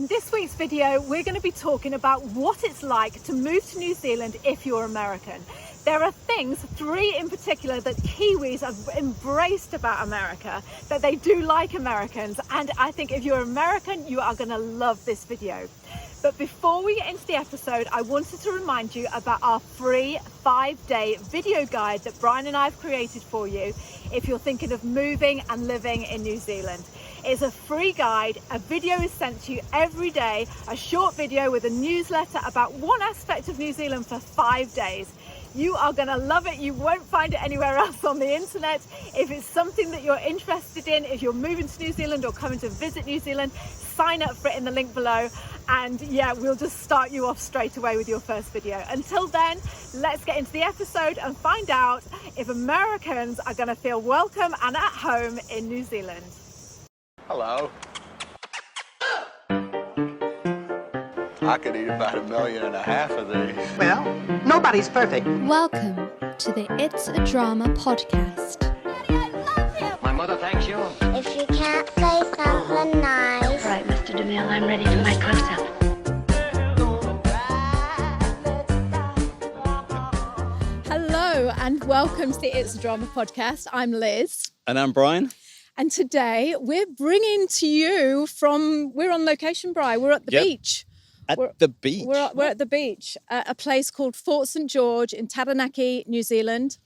In this week's video, we're going to be talking about what it's like to move to New Zealand if you're American. There are things, 3 in particular, that Kiwis have embraced about America, that they do like Americans, and I think if you're American, you are going to love this video. But before we get into the episode, I wanted to remind you about our free 5-day video guide that Brian and I have created for you if you're thinking of moving and living in New Zealand. It's a free guide. A video is sent to you every day, a short video with a newsletter about one aspect of New Zealand for 5 days. You are going to love it. You won't find it anywhere else on the internet. If it's something that you're interested in, if you're moving to New Zealand or coming to visit New Zealand, sign up for it in the link below. And yeah, we'll just start you off straight away with your first video. Until then, let's get into the episode and find out if Americans are going to feel welcome and at home in New Zealand. Hello. I could eat about 1.5 million of these. Well, nobody's perfect. Welcome to the It's a Drama podcast. Daddy, I love him. My mother thanks you. If you can't say something nice. All right, Mr. DeMille, I'm ready for my close-up. Hello and welcome to the It's a Drama podcast. I'm Liz. And I'm Brian. And today we're bringing to you we're on location, Brian. We're at the beach. At the beach? We're at the beach, a place called Fort St George in Taranaki, New Zealand.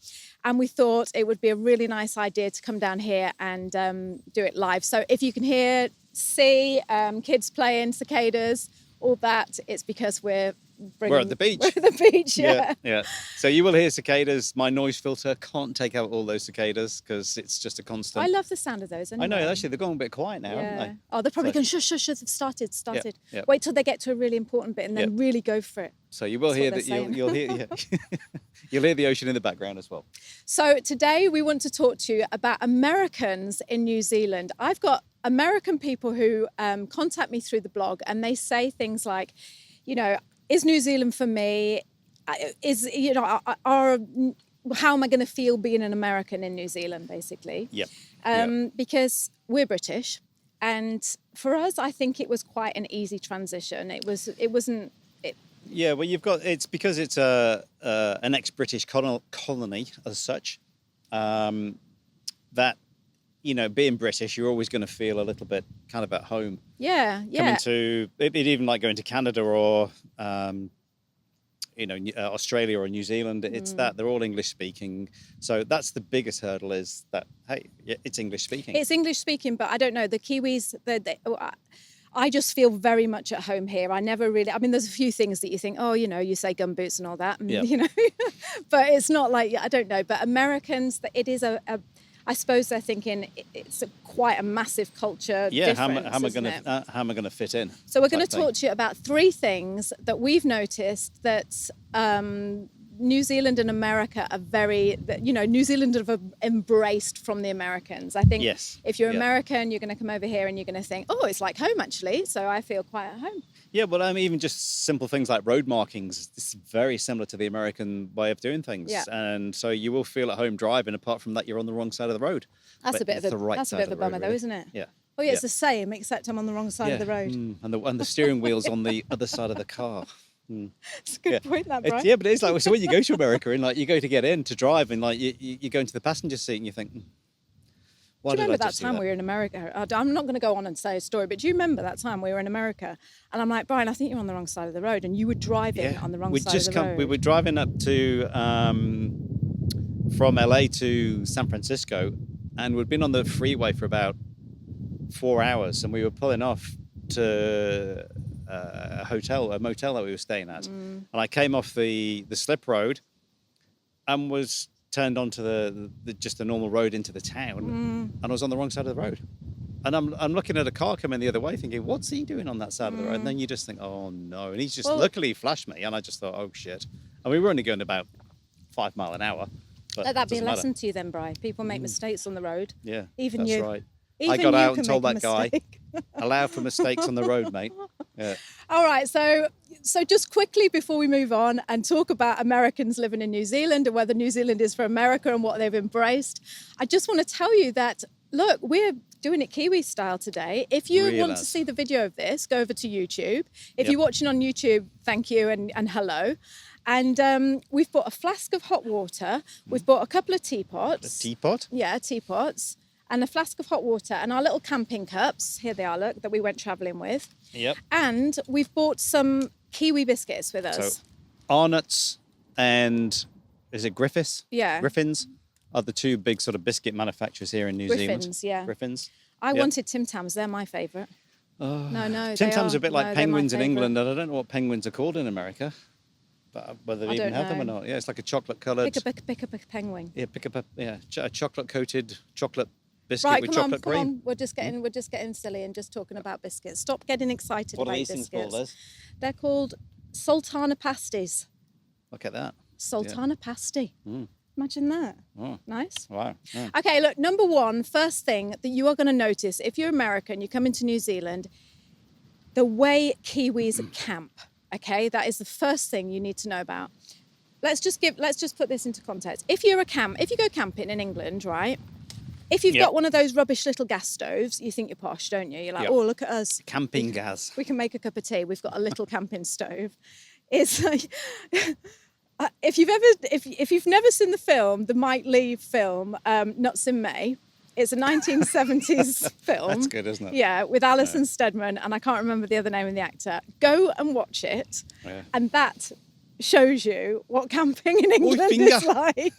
And we thought it would be a really nice idea to come down here and do it live. So if you can see kids playing, cicadas, all that, it's because we're at the beach. We're at the beach, yeah. So you will hear cicadas. My noise filter can't take out all those cicadas because it's just a constant. I love the sound of those. Anyway. I know, actually, they're going a bit quiet now, haven't they? Oh, they're probably going, shush, they've started. Yeah. Wait till they get to a really important bit and then really go for it. So you will hear that. You'll hear. You'll hear the ocean in the background as well. So today we want to talk to you about Americans in New Zealand. I've got American people who contact me through the blog and they say things like, is New Zealand for me? How am I going to feel being an American in New Zealand, basically? Because we're British, and for us, I think it was quite an easy transition. It wasn't. Yeah, well, it's because it's an ex-British colony as such. That being British, you're always going to feel a little bit kind of at home. Yeah. Coming to it even like going to Canada or Australia or New Zealand, it's that they're all English speaking. So that's the biggest hurdle is that it's English speaking. It's English speaking, but I don't know the Kiwis. I just feel very much at home here. I never really. I mean, there's a few things that you think, you say gumboots and all that, but it's not like I don't know. But Americans, it is I suppose they're thinking it's quite a massive culture difference. How am I going to fit in? So we're going to talk to you about 3 things that we've noticed that New Zealand and America are New Zealand have embraced from the Americans. I think if you're American, you're going to come over here and you're going to think, it's like home actually. So I feel quite at home. Yeah, well, even just simple things like road markings, it's very similar to the American way of doing things. Yeah. And so you will feel at home driving, apart from that you're on the wrong side of the road. That's a bit of a bummer though, isn't it? Yeah. Oh yeah, it's the same, except I'm on the wrong side of the road. And the steering wheel's on the other side of the car. It's a good point, that, Brian. But it's like, so when you go to America and like you go to get in to drive and like you go into the passenger seat and you think, do you remember that time we were in America? I'm not going to go on and say a story, but do you remember that time we were in America? And I'm like, Brian, I think you're on the wrong side of the road. And you were driving on the wrong side of the road. We were driving up to, from LA to San Francisco, and we'd been on the freeway for about 4 hours, and we were pulling off to a motel that we were staying at. And I came off the slip road and was turned onto the just the normal road into the town, and I was on the wrong side of the road. And I'm looking at a car coming the other way thinking, what's he doing on that side of the road? And then you just think, oh no. And he's just luckily flashed me, and I just thought, oh shit. And we were only going about 5 miles an hour. But let that be a lesson to you then, Bri. People make mistakes on the road. Yeah, even that's you. Right. Even I got you out and can told make that a guy, mistake. allow for mistakes on the road, mate. Yeah. All right, so just quickly before we move on and talk about Americans living in New Zealand and whether New Zealand is for America and what they've embraced, I just want to tell you that look, we're doing it Kiwi style today. If you Real want as. to see the video of this, go over to YouTube. If Yep. you're watching on YouTube, thank you and hello. And we've bought a flask of hot water. We've bought a couple of teapots. A teapot? Yeah, teapots. And a flask of hot water and our little camping cups. Here they are, look, that we went travelling with. Yep. And we've bought some Kiwi biscuits with us. So Arnott's and is it Griffiths? Yeah. Griffins are the two big sort of biscuit manufacturers here in New Zealand. Griffins, yeah. Griffins. I Yep. wanted Tim Tams. They're my favourite. No, Tim Tams are a bit like No, they're my penguins in favourite. England, and I don't know what penguins are called in America, but whether they I even don't have them or know. not. Yeah, it's like a chocolate coloured. Pick up a penguin. Yeah, pick up a chocolate coated chocolate biscuit Right, with come on, chocolate come cream. on. We're just getting silly and just talking about biscuits. Stop getting excited What are about these things biscuits. called, Liz? They're called sultana pasties. Look at that. Sultana pasty. Imagine that. Oh. Nice. Wow. Yeah. Okay, look, number one, first thing that you are going to notice if you're American, you come into New Zealand, the way Kiwis camp. Okay, that is the first thing you need to know about. Let's just put this into context. If you go camping in England, right? If you've Yep. got one of those rubbish little gas stoves, you think you're posh, don't you? You're like, Yep. oh, look at us. Camping gas. We can make a cup of tea. We've got a little camping stove. It's like, if you've never seen the film, the Mike Leigh film, Nuts in May, it's a 1970s film. That's good, isn't it? Yeah, with Alison Steadman, and I can't remember the other name of the actor. Go and watch it, Yeah. and that shows you what camping in England finger. is like.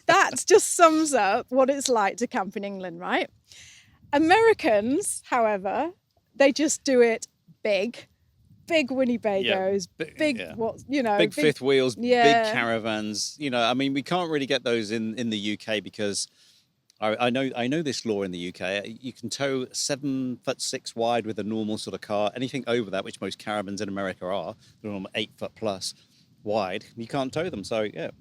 That just sums up what it's like to camp in England, right? Americans, however, they just do it big Winnebagos, big Big fifth wheels, Yeah. big caravans. I mean, we can't really get those in the UK because I know this law in the UK. You can tow 7'6" wide with a normal sort of car. Anything over that, which most caravans in America are, they're normally 8 foot plus wide. You can't tow them. So yeah,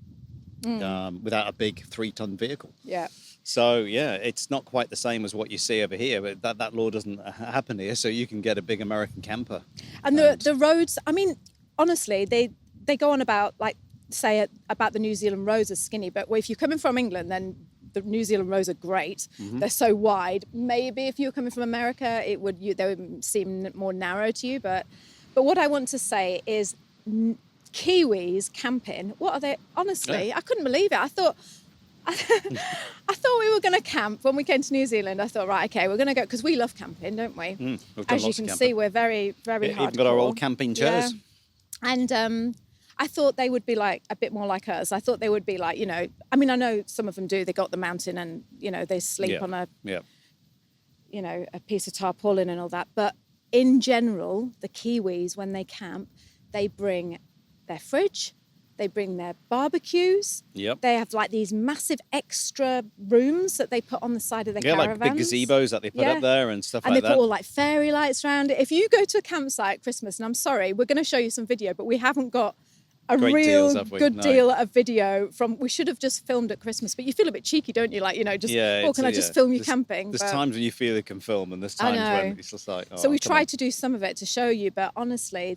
without a big 3-ton vehicle. Yeah. So yeah, it's not quite the same as what you see over here, but that law doesn't happen here. So you can get a big American camper. And the roads, I mean, honestly, they go on about about the New Zealand roads are skinny, but if you're coming from England, then the New Zealand roads are great. They're so wide. Maybe if you were coming from America, they would seem more narrow to you. But what I want to say is, Kiwis camping. What are they? Honestly, Yeah. I couldn't believe it. I thought we were going to camp when we came to New Zealand. I thought, right, okay, we're going to go because we love camping, don't we? We've done As you lots of can camping. see, we're very, very Yeah, hardcore. even got our old camping chairs. Yeah. And I thought they would be like a bit more like us. I thought they would be like, I mean, I know some of them do. They got the mountain and, they sleep on a piece of tarpaulin and all that. But in general, the Kiwis, when they camp, they bring their fridge, they bring their barbecues. Yep. They have like these massive extra rooms that they put on the side of their caravans. Like big gazebos that they put up there and stuff and like they that. put all like fairy lights around it. If you go to a campsite at Christmas, and I'm sorry, we're going to show you some video, but we haven't got a Great real deals, have we? good No. deal of video we should have just filmed at Christmas, but you feel a bit cheeky, don't you? Like, can I just film you camping? There's But- times when you feel you can film and there's I times when know. it's just like, oh, so we come on. tried to do some of it to show you, but honestly,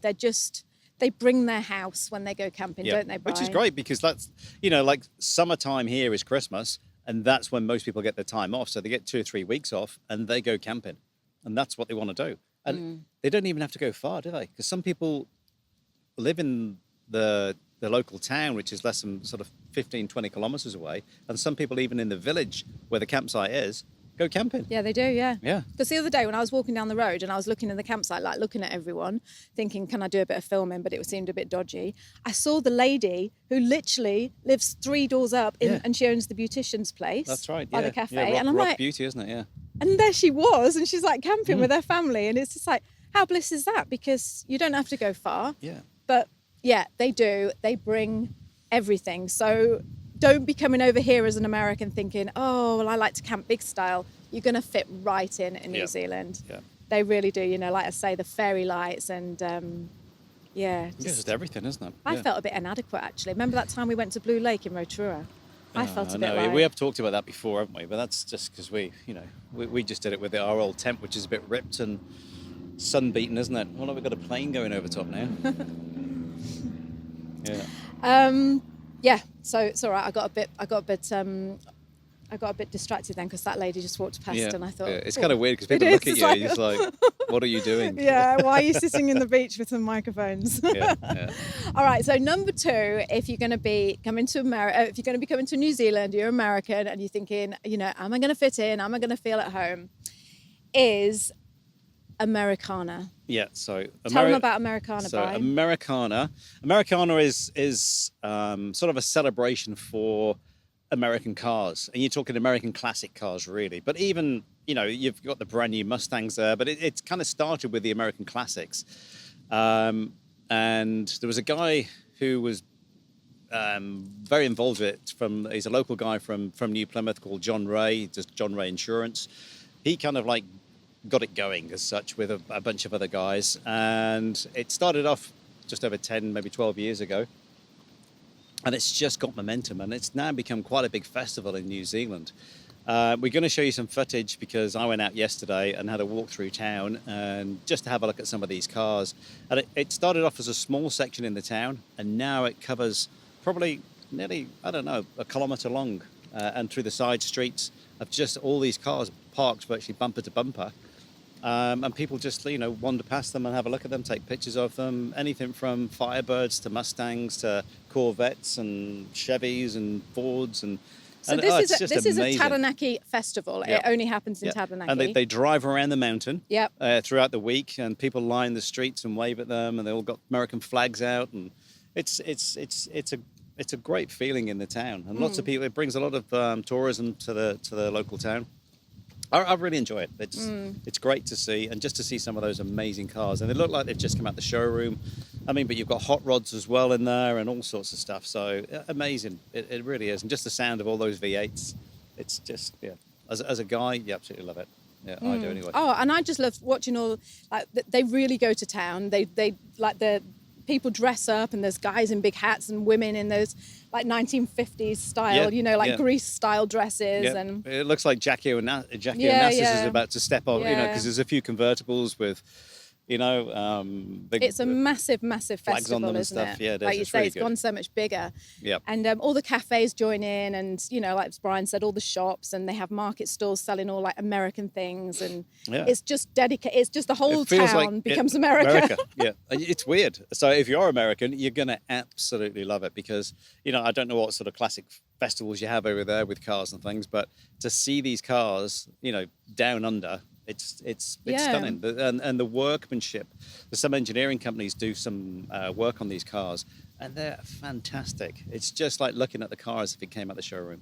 they bring their house when they go camping, don't they, Brian? Which is great because that's, like summertime here is Christmas and that's when most people get their time off. So they get 2 or 3 weeks off and they go camping and that's what they want to do. And they don't even have to go far, do they? Because some people live in the local town, which is less than sort of 15, 20 kilometers away. And some people even in the village where the campsite is, go camping. Yeah, they do, yeah. Yeah. Because the other day when I was walking down the road and I was looking in the campsite, like looking at everyone, thinking, can I do a bit of filming? But it seemed a bit dodgy. I saw the lady who literally lives 3 doors up and she owns the beautician's place. That's right. By yeah. the cafe. Yeah, and I'm rock like, beauty, isn't it? Yeah. and there she was, and she's like camping with her family. And it's just like, how bliss is that? Because you don't have to go far. Yeah. But yeah, they do. They bring everything. So don't be coming over here as an American thinking, oh, well, I like to camp big style. You're going to fit right in New Zealand. Yeah. They really do. Like I say, the fairy lights and It's just everything, isn't it? I Yeah. felt a bit inadequate, actually. Remember that time we went to Blue Lake in Rotorua? I felt a bit like... We have talked about that before, haven't we? But that's just because we just did it with our old tent, which is a bit ripped and sun-beaten, isn't it? Well, we've got a plane going over top now. Yeah. Yeah, so it's all right. I got a bit I got a bit distracted then because that lady just walked past and I thought... It's kind of weird because people look at you and you're just like, what are you doing? Yeah, why are you sitting in the beach with some microphones? Yeah. All right, so number 2, if you're going to be coming to America, if you're going to be coming to New Zealand, you're American and you're thinking, you know, am I going to fit in? Am I going to feel at home? Is Americana. Yeah, so... Tell them about Americana, So Brian. Americana is sort of a celebration for American cars. And you're talking American classic cars, really. But even, you know, you've got the brand new Mustangs there, but it's kind of started with the American classics. And there was a guy who was very involved with it. He's a local guy from New Plymouth called John Ray, just John Ray Insurance. He kind of like got it going as such with a bunch of other guys. And it started off just over 10, maybe 12 years ago. And it's just got momentum, and it's now become quite a big festival in New Zealand. We're going to show you some footage because I went out yesterday and had a walk through town and just to have a look at some of these cars. And it started off as a small section in the town, and now it covers probably nearly, I don't know, a kilometre long, and through the side streets of just all these cars parked virtually bumper to bumper. And people just, you know, wander past them and have a look at them, take pictures of them. Anything from Firebirds to Mustangs to Corvettes and Chevys and Fords. So this is a Taranaki festival. It only happens in Taranaki. And they drive around the mountain Yep. throughout the week, and people line the streets and wave at them, and they all got American flags out, and it's a great feeling in the town, and lots of people. It brings a lot of tourism to the local town. I really enjoy it. It's great to see, and just to see some of those amazing cars. And they look like they've just come out the showroom. I mean, but you've got hot rods as well in there and all sorts of stuff. So amazing. It really is. And just the sound of all those V8s, it's just, yeah. As a guy, you absolutely love it. Yeah, I do anyway. Oh, and I just love watching all, like, they really go to town. They like the people dress up, and there's guys in big hats and women in those like 1950s style, Grease style dresses. Yeah. And it looks like Jackie Onassis is about to step on, Yeah. because there's a few convertibles with, big, it's a massive flags on festival, them and isn't stuff. it? Yeah, it is. Like you It's say, really it's good. gone so much bigger. Yep. And all the cafes join in, and like Brian said, all the shops, and they have market stalls selling all like American things, and it's just dedicated. It's just the whole It feels town like becomes America. Yeah, it's weird. So if you're American, you're going to absolutely love it because, I don't know what sort of classic festivals you have over there with cars and things, but to see these cars, down under, it's stunning. And the workmanship. There's some engineering companies do some work on these cars, and they're fantastic. It's just like looking at the car as if it came out the showroom.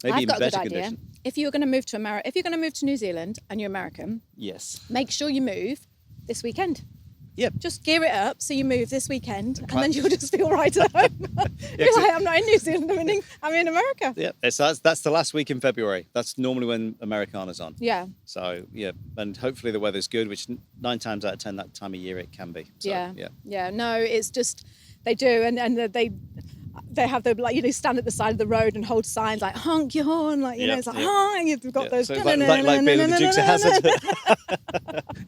Maybe I've in got a better good idea. condition. If you're going to move to America, if you're going to move to New Zealand and you're American, Yes. make sure you move this weekend. Yep. Just gear it up so you move this weekend, and then you'll just feel right at home. You're so- like, I'm not in New Zealand, I'm in America. Yeah, that's the last week in February. That's normally when Americana's on. Yeah. So, yeah, and hopefully the weather's good, which 9 times out of 10 that time of year it can be. So, Yeah. No, it's just, they do. And they have the, like, stand at the side of the road and hold signs like honk your horn, like, it's like, honk, you've got those. So it's like being the Dukes of Hazzard.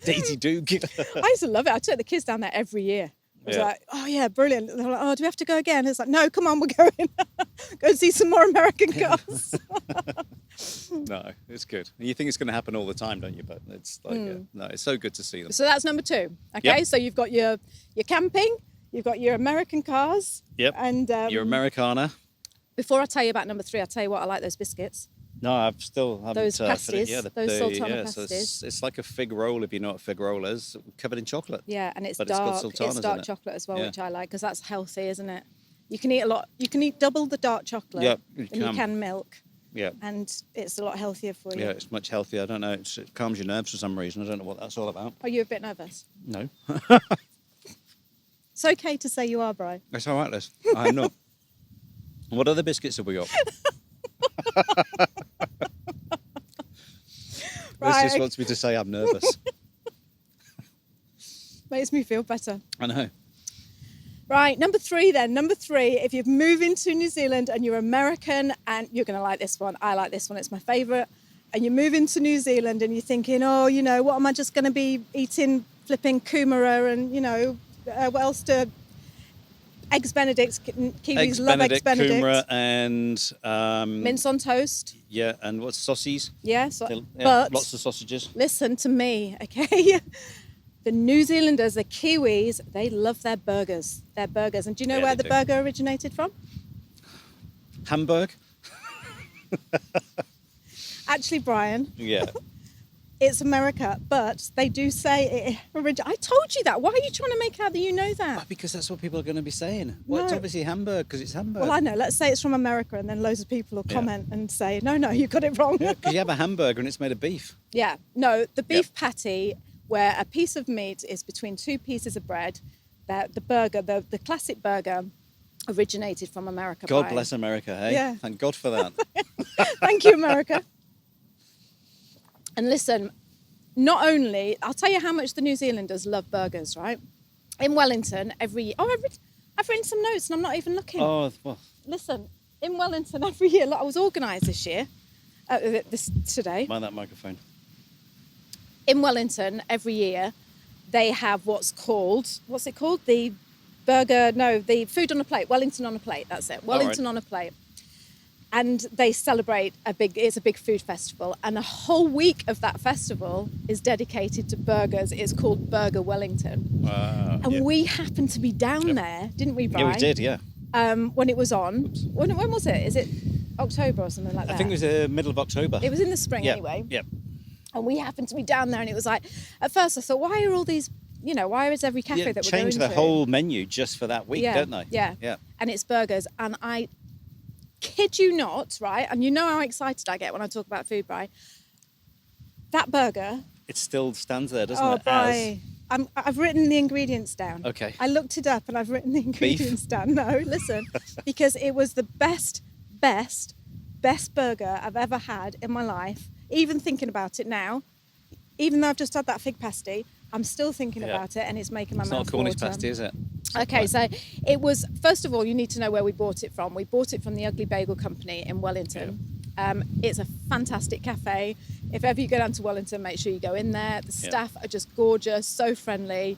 Daisy Duke. I used to love it. I took the kids down there every year. I was like, oh yeah, brilliant. They're like, oh, do we have to go again? It's like, no, come on, we're going. Go see some more American cars. No, it's good. You think it's going to happen all the time, don't you? But it's like, no, it's so good to see them. So that's number 2. Okay, Yep. so you've got your camping, you've got your American cars. Yep. And Your Americana. before I tell you about number 3, I'll tell you what, I like those biscuits. No, I still haven't. Those pasties, those sultana so pasties. it's like a fig roll, if you know what a fig roll is, covered in chocolate. Yeah, and it's But it's got dark. sultanas It's in dark it. chocolate as well, Yeah. which I like because that's healthy, isn't it? You can eat a lot. You can eat double the dark chocolate Yep, you than you can. can milk, Yeah. and it's a lot healthier for you. Yeah, it's much healthier. I don't know. It calms your nerves for some reason. I don't know what that's all about. Are you a bit nervous? No. It's okay to say you are, Brian. It's all right, Liz. I'm not. What other biscuits have we got? Liz Right. just wants me to say I'm nervous. Makes me feel better. I know. Right, number 3 then. Number 3, if you've moved into New Zealand and you're American, and you're going to like this one. I like this one. It's my favourite. And you move into New Zealand and you're thinking, oh, what am I just going to be eating flipping kumara and, what else to Eggs Benedict. Kiwis Eggs love Benedict, Eggs Benedict. kumara, and Mince on toast. yeah, and what's sausages? Yeah, But lots of sausages. Listen to me, okay? The New Zealanders, the Kiwis, they love their burgers. And do you know where the burger originated from? Hamburg. Actually, Brian, Yeah. it's America, but they do say it. I told you that. Why are you trying to make out that you know that? Because that's what people are going to be saying. Well, it's No. obviously Hamburg because it's Hamburg. Well, I know. Let's say it's from America, and then loads of people will comment and say, no, you got it wrong. Yeah, because you have a hamburger and it's made of beef. Yeah, no, the beef patty, where a piece of meat is between two pieces of bread, the burger, the classic burger, originated from America. God Brian. bless America, hey? Yeah. Thank God for that. Thank you, America. And listen, not only, I'll tell you how much the New Zealanders love burgers, right? In Wellington, I've written some notes and I'm not even looking. Oh, well, Listen, in Wellington every year, I was organised this year, today. mind that microphone. In Wellington every year, they have what's it called? The food on a plate, Wellington on a plate, that's it. Wellington on a plate. And they celebrate it's a big food festival, and a whole week of that festival is dedicated to burgers. It's called Burger Wellington. And we happened to be down there, didn't we, Brian? Yeah, we did, yeah. When it was on. When was it? Is it October or something like that? I think it was the middle of October. It was in the spring anyway. Yeah. And we happened to be down there, and it was like, at first I thought, why are all these, why is every cafe that we're going to? Change the whole menu just for that week, don't they? Yeah. And it's burgers. And I kid you not, right? And you know how excited I get when I talk about food, Bri. That burger. It still stands there, doesn't it? Bri. I've written the ingredients down. Okay. I looked it up and I've written the ingredients down. No, listen, because it was the best burger I've ever had in my life. Even thinking about it now, even though I've just had that fig pasty, I'm still thinking about it, and it's making my mouth water. It's not Cornish pasty, is it? Okay, so it was, first of all, you need to know where we bought it from. We bought it from the Ugly Bagel Company in Wellington. Yeah. It's a fantastic cafe. If ever you go down to Wellington, make sure you go in there. The staff are just gorgeous, so friendly.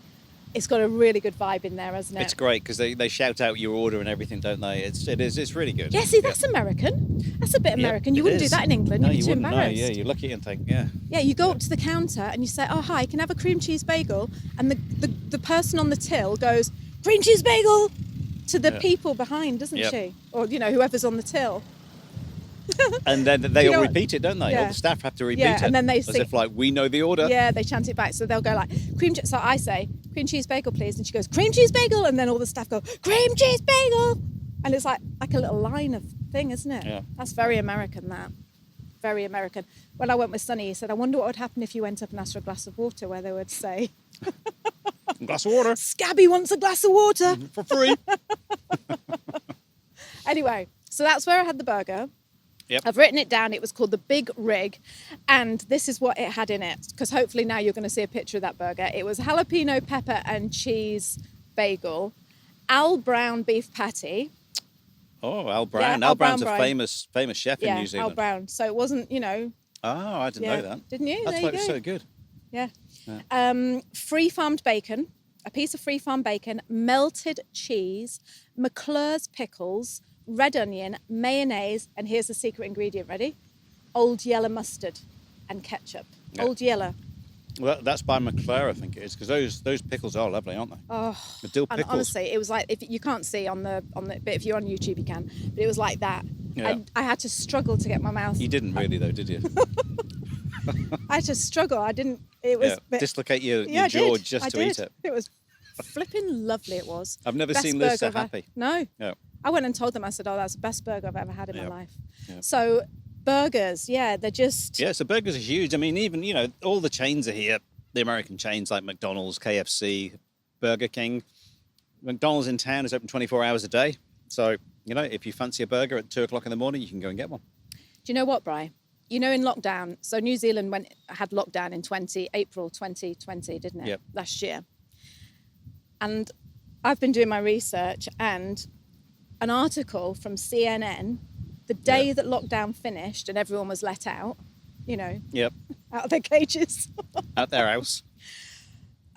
It's got a really good vibe in there, hasn't it? It's great because they shout out your order and everything, don't they? It's really good. Yeah, see, that's American. That's a bit American. You wouldn't do that in England. No, You'd be too embarrassed. No, yeah, you look at it and think, yeah. Yeah, you go up to the counter and you say, oh, hi, can I have a cream cheese bagel? And the person on the till goes, cream cheese bagel, to the people behind, doesn't she? Or, whoever's on the till. And then they all repeat it, don't they? Yeah. All the staff have to repeat it. And then they as sing, if like we know the order. Yeah, they chant it back. So they'll go like, so I say, cream cheese bagel, please. And she goes, cream cheese bagel. And then all the staff go, cream cheese bagel. And it's like a little line of thing, isn't it? Yeah. That's very American, that. Very American. When I went with Sonny, he said, I wonder what would happen if you went up and asked for a glass of water, where they would say, A glass of water. Scabby wants a glass of water. For free. Anyway, so that's where I had the burger. Yep. I've written it down. It was called the Big Rig, and this is what it had in it, because hopefully now you're going to see a picture of that burger. It was jalapeno pepper and cheese bagel, Al Brown beef patty. Oh, Al Brown. Yeah, Al Brown's Brown. a famous chef in New Zealand. Al Brown. So it wasn't, Oh, I didn't know that. Didn't you? That's There why you it was go. so good. Yeah. Free farmed bacon, a piece of free farmed bacon, melted cheese, McClure's pickles, red onion, mayonnaise, and here's the secret ingredient, ready? Old yellow mustard and ketchup. Yeah. Old yellow. Well, that's by McClure, I think it is, because those pickles are lovely, aren't they? Oh, the dill and pickles. honestly, it was like, if you can't see on the, but if you're on YouTube, you can. But it was like that. Yeah. And I had to struggle to get my mouth. You didn't really, though, did you? I had to struggle. I didn't. It was. Dislocate your I jaw did. just I to did. eat it. It was flipping lovely. It was. I've never Best seen Liz so burger I've happy. No. Yeah. I went and told them. I said, "Oh, that's the best burger I've ever had in my life." Yeah. So, burgers, they're just. Yeah, so burgers are huge. I mean, even all the chains are here. The American chains like McDonald's, KFC, Burger King. McDonald's in town is open 24 hours a day. So, if you fancy a burger at 2:00 in the morning, you can go and get one. Do you know what, Bri? In lockdown. So New Zealand had lockdown in April 2020, didn't it? Yep. Last year. And I've been doing my research, and an article from CNN, the day that lockdown finished and everyone was let out, Yep. out of their cages. At their house.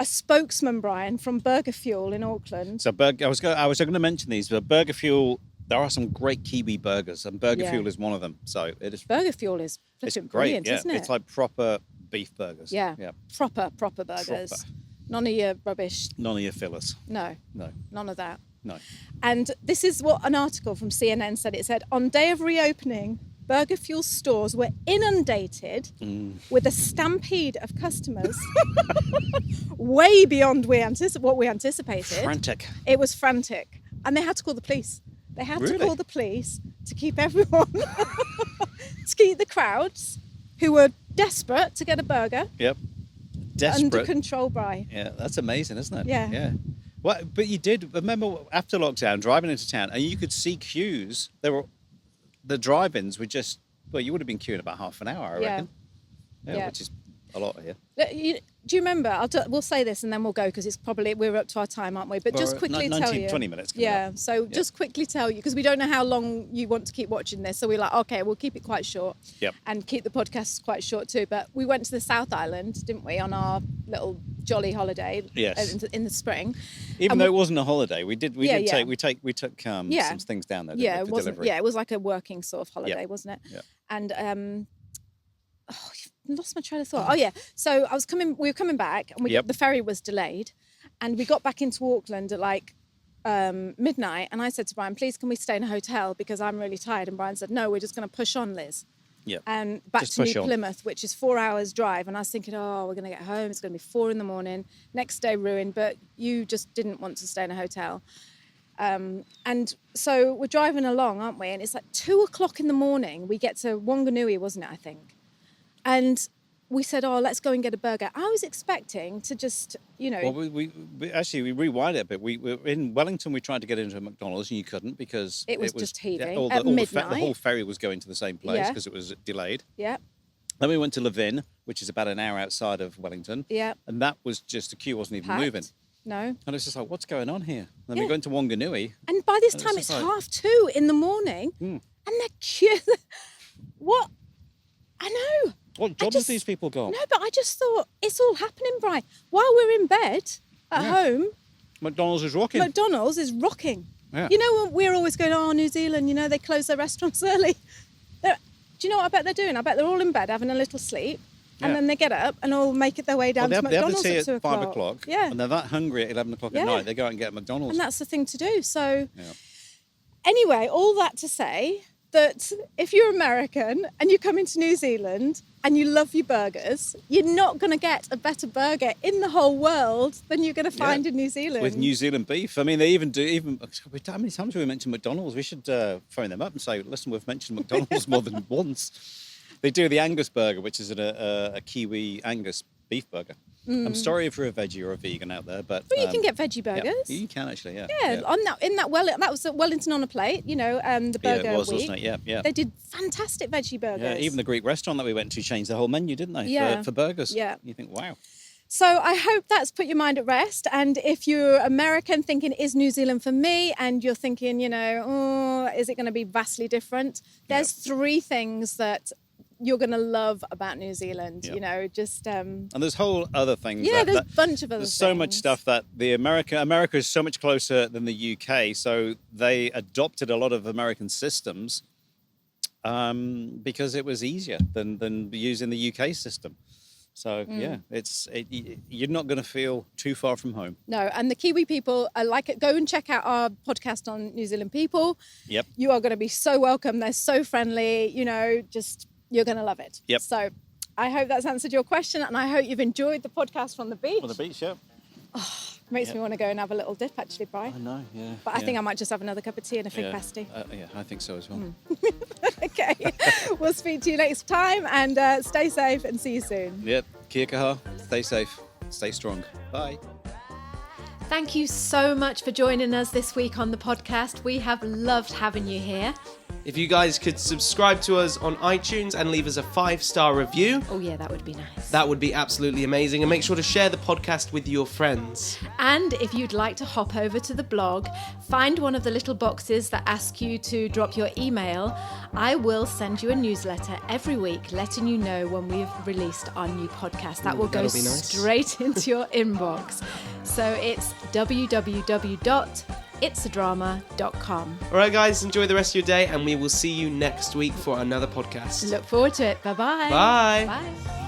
a spokesman, Brian, from Burger Fuel in Auckland. So I was going to mention these, but Burger Fuel, there are some great Kiwi burgers, and Burger Fuel is one of them. So it is. Burger Fuel is It's great, brilliant, yeah. isn't it? It's like proper beef burgers. Yeah. Proper burgers. Proper. None of your rubbish. None of your fillers. No. No. None of that. No. And this is what an article from CNN said. It said, on day of reopening, Burger Fuel stores were inundated with a stampede of customers, way beyond what we anticipated. Frantic. It was frantic. And they had to call the police. They had to call the police to keep everyone, to keep the crowds who were desperate to get a burger Yep. Desperate. under control, Bri. Yeah, that's amazing, isn't it? Yeah. Yeah. Well, but you did remember after lockdown, driving into town, and you could see queues. The drive-ins were just, well, you would have been queuing about half an hour, I reckon. Yeah, which is a lot here. Do you remember? We'll say this and then we'll go because it's probably we're up to our time, aren't we? But just quickly tell you. 20 minutes. Yeah. So just quickly tell you because we don't know how long you want to keep watching this. So we're like, okay, we'll keep it quite short. Yep. And keep the podcast quite short too. But we went to the South Island, didn't we, on our little jolly holiday? Yes. In the spring. Even though it wasn't a holiday, we took some Yeah. things down there. Yeah, didn't we, it for wasn't. delivery. Yeah, it was like a working sort of holiday, wasn't it? Yeah. And I've lost my train of thought. Oh yeah, so we were coming back, and the ferry was delayed, and we got back into Auckland at like midnight, and I said to Brian, please can we stay in a hotel because I'm really tired, and Brian said, no, we're just going to push on, Liz. Yeah. And back Just to New push on. Plymouth, which is 4 hours drive, and I was thinking, oh, we're going to get home, it's going to be 4 a.m, next day ruined, but you just didn't want to stay in a hotel. And so we're driving along, aren't we? And it's like 2:00 in the morning. We get to Wanganui, wasn't it? I think. And we said, oh, let's go and get a burger. I was expecting to just, Well, we rewind it a bit. We were in Wellington. We tried to get into a McDonald's and you couldn't because it was just heaving at midnight. The whole ferry was going to the same place because it was delayed. Yeah. Then we went to Levin, which is about an hour outside of Wellington. Yeah. And that was just, the queue wasn't even Packed. moving. No. And it's just like, what's going on here? Then we go into Wanganui. And by this and time, it's it's just 2:30 in the morning. And they're queue. What? I know. What jobs have these people got? No, but I just thought it's all happening, Brian. While we're in bed at home, McDonald's is rocking. McDonald's is rocking. Yeah. You know, we're always going, oh, New Zealand, they close their restaurants early. Do you know what I bet they're doing? I bet they're all in bed having a little sleep. And then they get up and all make it their way down to McDonald's they have at 2 the tea at 5 o'clock. Yeah. And they're that hungry at 11 o'clock at night, they go out and get McDonald's. And that's the thing to do. So anyway, all that to say that if you're American and you come into New Zealand and you love your burgers, you're not going to get a better burger in the whole world than you're going to find in New Zealand. With New Zealand beef. I mean, they even how many times have we mentioned McDonald's? We should phone them up and say, listen, we've mentioned McDonald's more than once. They do the Angus burger, which is a Kiwi Angus beef burger. I'm sorry if you're a veggie or a vegan out there, but you can get veggie burgers. Yeah, you can actually, yeah. Yeah, that was at Wellington on a plate, the burger it was, week. wasn't it? Yeah. They did fantastic veggie burgers. Yeah, even the Greek restaurant that we went to changed the whole menu, didn't they? Yeah. For burgers. Yeah. You think, wow. So I hope that's put your mind at rest. And if you're American thinking, is New Zealand for me? And you're thinking, is it going to be vastly different? There's 3 things that you're going to love about New Zealand, And there's whole other things. Yeah, there's a bunch of other There's things. so much stuff that America is so much closer than the UK, so they adopted a lot of American systems because it was easier than using the UK system. So you're not going to feel too far from home. No, and the Kiwi people are like it. Go and check out our podcast on New Zealand people. Yep. You are going to be so welcome. They're so friendly. You're going to love it. Yep. So I hope that's answered your question, and I hope you've enjoyed the podcast from the beach. On the beach, yeah. Makes me want to go and have a little dip, actually, Brian. I know, yeah. But I think I might just have another cup of tea and a fig pasty. Yeah, I think so as well. Okay. We'll speak to you next time, and stay safe and see you soon. Yep. Kia kaha. Stay safe. Stay strong. Bye. Thank you so much for joining us this week on the podcast. We have loved having you here. If you guys could subscribe to us on iTunes and leave us a 5-star review. Oh yeah, that would be nice. That would be absolutely amazing. And make sure to share the podcast with your friends. And if you'd like to hop over to the blog, find one of the little boxes that ask you to drop your email. I will send you a newsletter every week letting you know when we've released our new podcast. That will go straight into your inbox. So it's www.itsadrama.com. All right, guys, enjoy the rest of your day, and we will see you next week for another podcast. Look forward to it. Bye-bye. Bye. Bye.